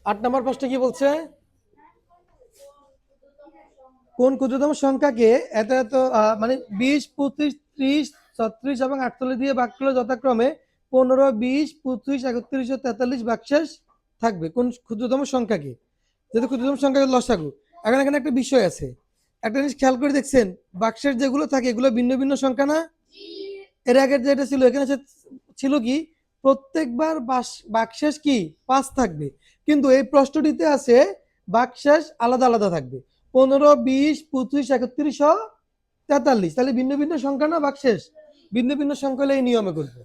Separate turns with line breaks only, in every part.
8 নম্বর প্রশ্ন কি বলছে? কোন ক্ষুদ্রতম সংখ্যাকে এত এত মানে 20, 25, 30, 36 এবং 48 দিয়ে ভাগ করলে যথাক্রমে 15, 20, 25, 31 ও 43 ভাগশেষ থাকবে? কোন ক্ষুদ্রতম সংখ্যাকে? যেহেতু ক্ষুদ্রতম সংখ্যা লসাগু। এখন এখানে একটা বিষয় আছে, একটা জিনিস খেয়াল করে দেখছেন, বাক্সের যেগুলো থাকে এগুলো ভিন্ন ভিন্ন সংখ্যা না? এর আগে যেটা ছিল এখানে ছিল কি প্রত্যেকবার বাক্সেস কি 5 থাকবে, কিন্তু এই প্রশ্নটিতে আছে বাক্সেস আলাদা আলাদা থাকবে 15, 20, 25, 31 ও 43। তাহলে ভিন্ন ভিন্ন সংখ্যা না বাক্সেস? ভিন্ন ভিন্ন সংখ্যা হলে এই নিয়মে করবে।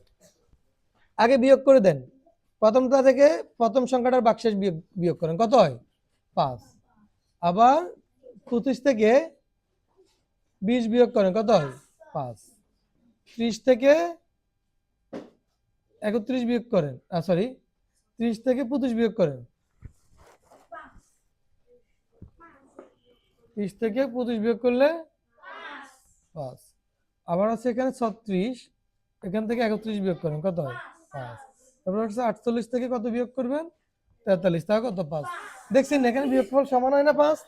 আগে বিয়োগ করে দেন, প্রথমটা থেকে প্রথম সংখ্যাটার বাক্সেস বিয়োগ করেন, কত হয়? 5। আবার 25 থেকে 20 বিয়োগ করেন, কত হয়? 5। 30 থেকে 31 বিয়োগ করেন, সরি 30 থেকে 25 বিয়োগ করেন, 30 থেকে 25 বিয়োগ করলে 5। আবার আছে এখানে 36, এখান থেকে 31 বিয়োগ করেন, কত হয়? 5। তারপর হচ্ছে 48 থেকে কত বিয়োগ করবেন? 43, তা কত? 5। দেখছেন এখানে বিয়োগফল সমান হয় না 5?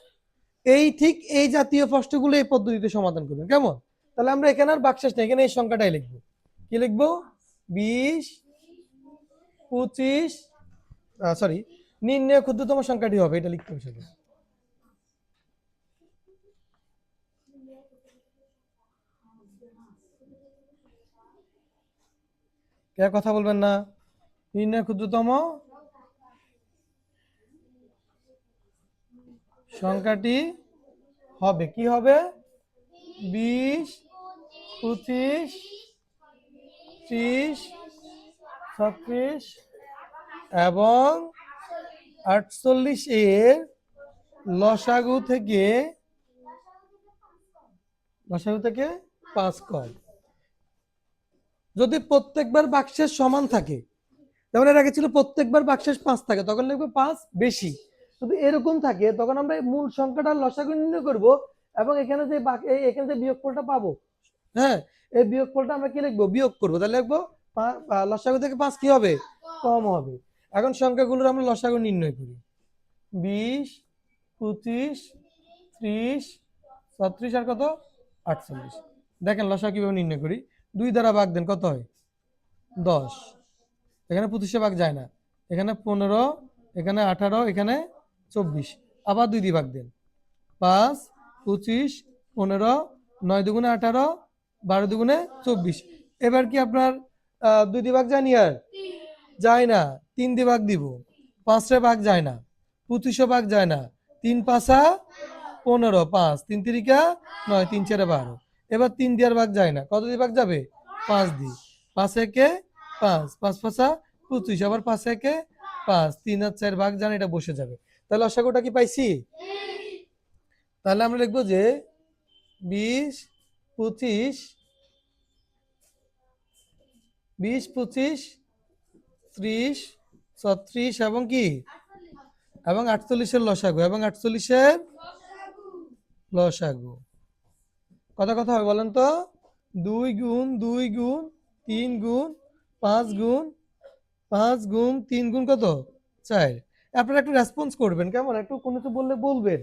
এই ঠিক এই জাতীয় প্রশ্নগুলো এই পদ্ধতিতে সমাধান করবেন, কেমন? তাহলে আমরা এখানে আর বাক্সেস নেই, এখানে এই সংখ্যাটাই লিখবো। কি লিখবো? 20, 25, সরি, নির্ণয় ক্ষুদ্রতম সংখ্যাটি হবে, এটা লিখতে হবে শুধু। কে কথা বলবেন না? নির্ণয় ক্ষুদ্রতম সংখ্যাটি হবে, কি হবে? 20, 25, 30, 36 এবং 48 এর লসাগু থেকে 5 কম। যদি প্রত্যেকবার বাক্সের সমান থাকে, যেমন এর আগে ছিল প্রত্যেকবার বাক্সের 5 থাকে, তখন লিখবে 5 বেশি। যদি এরকম থাকে তখন আমরা মূল সংখ্যাটার লসাগু নির্ণয় করব এবং এখানে যে এখানে যে বিয়োগফলটা পাবো, হ্যাঁ, এই বিয়োগফলটা আমরা কি লিখবো? বিয়োগ করবো। তাহলে লিখবো লসাগু থেকে 5 কি হবে? কম হবে। এখন সংখ্যাগুলোর আমরা লসাগু নির্ণয় করি। 20, 25, 30, 36 আর কত? 48। দেখেন লসাগু কিভাবে নির্ণয় করি। 2 দ্বারা ভাগ দেন, কত হয়? 10। এখানে 25 ভাগ যায় না, এখানে 15, এখানে 18, এখানে 24। আবার 2 দিয়ে ভাগ দেন, 5, 25, 15, 9 দুগুণে 18, 12 দুগুণে 24। এবার কি আপনার 2 দিয়ে ভাগ যায়নি? আর যায় না, 3 দিয়ে ভাগ দিব। 5 ভাগ যায় না, 25 ভাগ যায় না, 3 5 15, 5 3 তিরিকা 9, 3 4 12। এবার 3 দিয়ে ভাগ যায় না, কত দিয়ে ভাগ যাবে? 5 দিয়ে। 5 একে 5, 5 5 25, আবার 5 একে 5, 3 আর 4 ভাগ জান, এটা বসে যাবে। তাহলে লসাগুটা কি পাইছি? তাহলে আমরা লিখবো যে 20, 25, 30, 36 এবং কি এবং 48-এর লসাগু, এবং 48-এর লসাগু কত কথা হবে বলেন তো? 2 গুণ 2 গুণ 3 গুণ 5 গুণ 5 গুণ 3 গুণ কত? 4। আপনারা একটু রেসপন্স করবেন, কেমন? একটু কোনো কিছু বললে বলবেন।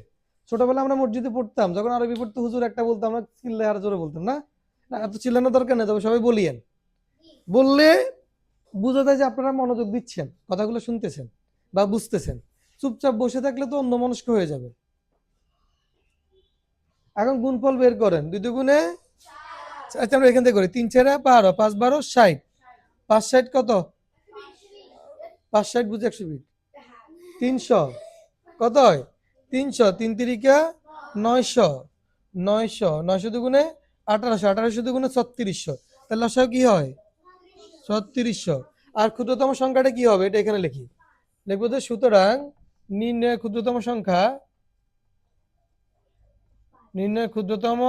ছোটবেলা আমরা মসজিদে পড়তাম, যখন আরবি পড়তে হুজুর একটা বলতাম, আমরা চিল্লায় আর জোরে বলতাম না? না, এত চিল্লানোর দরকার নেই, তবে সবাই বলিয়েন। বললে বোঝা যায় যে আপনারা মনোযোগ দিচ্ছেন, কথাগুলো শুনতেছেন বা বুঝতেছেন। চুপচাপ বসে থাকলে তো অন্যমনস্ক হয়ে যাবে। এখন গুণফল বের করেন। 2 দুগুণে, আচ্ছা আমরা এখান থেকে করি, 3 4 12, 5 12 60, 5 60 কত? 5 60 বুঝে 120, 300 কত হয়? 300, 3 তিরিকা 900, 900, 900 দুগুণে 1800, 1800 দুগুণে 3600। তাহলে লসাগু কি হয়? 3600। আর ক্ষুদ্রতম সংখ্যাটা কি হবে? এটা এখানে লিখি, লিখবো যে সুতরাং নির্ণয় ক্ষুদ্রতম সংখ্যা, নির্ণয় ক্ষুদ্রতম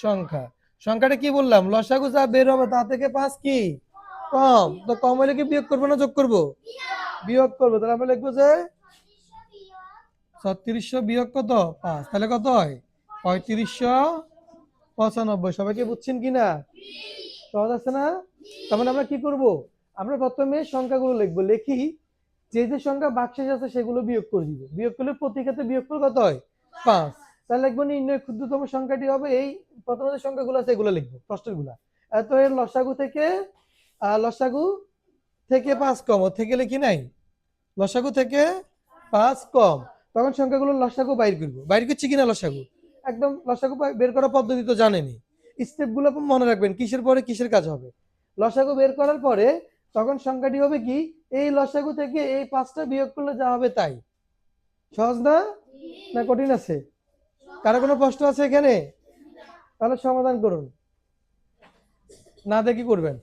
সংখ্যা, সংখ্যাটা কি বললাম? লসাগু যা বের হবে তা থেকে 5 কি কম। তো কম হলে কি বিয়োগ করবো না যোগ করবো? বিয়োগ করবো। তাহলে আমরা লিখবো যে 3600 বিয়োগ কত? 5, তাহলে কত হয়? 3595। সবাইকে বুঝছেন কিনা? সহজ আছে না? তার মানে আমরা কি করব? আমরা প্রথমে সংখ্যাগুলো লিখবো, লিখি যে যে সংখ্যা ভাগশেষ আছে সেগুলো বিয়োগ করে দিব, বিয়োগ করলে প্রতি ক্ষেত্রে বিয়োগফল কত হয় 5। তাহলে লিখবো নির্ণয় ক্ষুদ্রতম সংখ্যাটি হবে এই প্রথমে যে সংখ্যাগুলো আছে এগুলো লিখবো প্রশ্নগুলো। এত এর লসাগু থেকে লসাগু থেকে 5 কম, ওর থেকে লিখি নাই, লসাগু থেকে 5 কম, তখন সংখ্যাগুলো লসাগু বাইর করবো। বাইর করছি কিনা লসাগু, একদম লসাগু বের করার পদ্ধতি তো জানেনি, স্টেপগুলো মনে রাখবেন কিসের পরে কিসের কাজ হবে। লসাগু বের করার পরে তখন সংখ্যাটি হবে কি, এই লসাগু থেকে এই 5টা বিয়োগ করলে যা হবে তাই। সহজ না, না কঠিন আছে? কারো কোনো প্রশ্ন আছে এখানে? তাহলে সমাধান করুন, না দেখি করবেন।